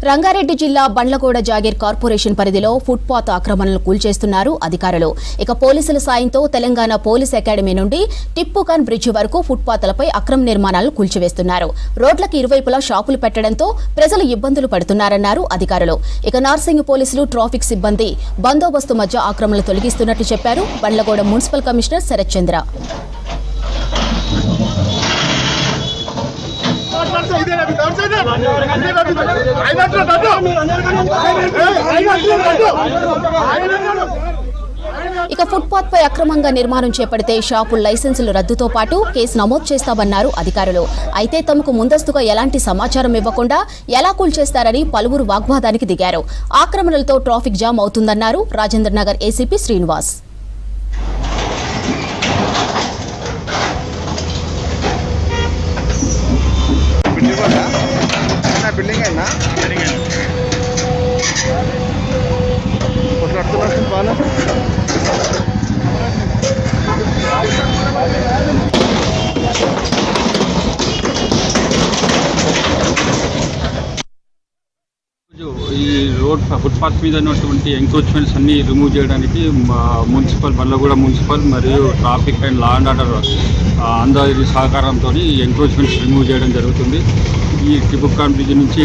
రంగారెడ్డి జిల్లా బండ్లగూడ జాగీర్ కార్పొరేషన్ పరిధిలో ఫుట్పాత్ ఆక్రమణలు కూల్చేస్తున్నారు అధికారులు. ఇక పోలీసుల సాయంతో తెలంగాణ పోలీస్ అకాడమీ నుండి టిప్పుఖాన్ బ్రిడ్జి వరకు ఫుట్పాత్లపై అక్రమ నిర్మాణాలను కూల్చివేస్తున్నారు. రోడ్లకు ఇరువైపులా షాపులు పెట్టడంతో ప్రజలు ఇబ్బందులు పడుతున్నారన్నారు అధికారులు. ఇక నార్సింగ్ పోలీసులు, ట్రాఫిక్ సిబ్బంది బందోబస్తు మధ్య ఆక్రమణలు తొలగిస్తున్నట్టు చెప్పారు బండ్లగూడ మున్సిపల్ కమిషనర్ శరత్ చంద్ర. ఇక ఫుట్పాత్ పై అక్రమంగా నిర్మాణం చేపడితే షాపుల లైసెన్సులు రద్దుతో పాటు కేసు నమోదు చేస్తామన్నారు అధికారులు. అయితే తమకు ముందస్తుగా ఎలాంటి సమాచారం ఇవ్వకుండా ఎలా కూల్చేస్తారని పలువురు వాగ్వాదానికి దిగారు. ఆక్రమణలతో ట్రాఫిక్ జామ్ అవుతుందన్నారు రాజేంద్ర నగర్ ఏసీపీ శ్రీనివాస్. బిల్డింగ్ అయినా బాగా ఈ రోడ్ ఫుట్పాత్ మీద ఉన్నటువంటి ఎంక్రోచ్మెంట్స్ అన్ని రిమూవ్ చేయడానికి మున్సిపల్ బండ్లగూడ మున్సిపల్ మరియు traffic and law and order అందరి సహకారంతో ఎంక్రోచ్మెంట్స్ రిమూవ్ చేయడం జరుగుతుంది. ఈ టిప్పుఖాన్ బ్రిడ్జ్ నుంచి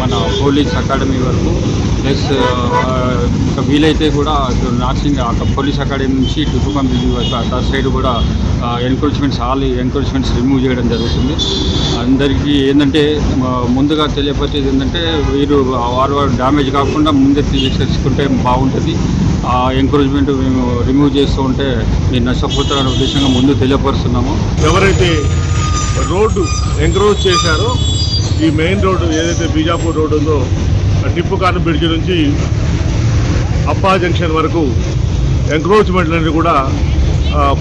మన పోలీస్ అకాడమీ వరకు ప్లస్ వీలైతే కూడా నార్సింగ్ పోలీస్ అకాడమీ నుంచి టిప్పుఖాన్ బ్రిడ్జ్ వరకు అదర్ సైడ్ కూడా ఆల్ ఎంక్రోచ్మెంట్స్ రిమూవ్ చేయడం జరుగుతుంది. అందరికీ ఏంటంటే ముందుగా తెలియపరిచేది ఏంటంటే వీరు వారు డ్యామేజ్ కాకుండా ముందే తీసుకుంటే బాగుంటుంది. ఆ ఎంకరేజ్మెంట్ మేము రిమూవ్ చేస్తూ ఉంటే మీరు నష్టపోతారనే ఉద్దేశంగా ముందు తెలియపరుస్తున్నాము. ఎవరైతే రోడ్డు ఎంకరేజ్ చేశారో ఈ మెయిన్ రోడ్డు ఏదైతే బీజాపూర్ రోడ్డు ఉందో టిప్పుఖాన్ బ్రిడ్జ్ నుంచి అప్పా జంక్షన్ వరకు ఎంక్రోచ్మెంట్లన్నీ కూడా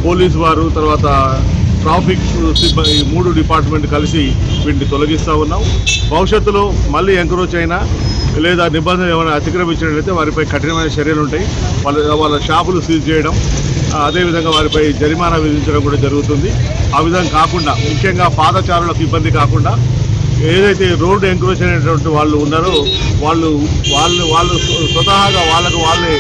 పోలీసు వారు తర్వాత ట్రాఫిక్ సిబ్బంది 3 డిపార్ట్మెంట్ కలిసి వీటిని తొలగిస్తూ ఉన్నాం. భవిష్యత్తులో మళ్ళీ ఎంకరేజ్ అయినా లేదా నిబంధనలు ఏమైనా అతిక్రమించినట్లయితే వారిపై కఠినమైన చర్యలు ఉంటాయి. వాళ్ళ షాపులు సీజ్ చేయడం, అదేవిధంగా వారిపై జరిమానా విధించడం కూడా జరుగుతుంది. ఆ విధంగా కాకుండా ముఖ్యంగా పాదచారులకు ఇబ్బంది కాకుండా ఏదైతే రోడ్డు ఎంకరేజ్ అయినటువంటి వాళ్ళు ఉన్నారో వాళ్ళు స్వతహాగా వాళ్ళకు వాళ్ళే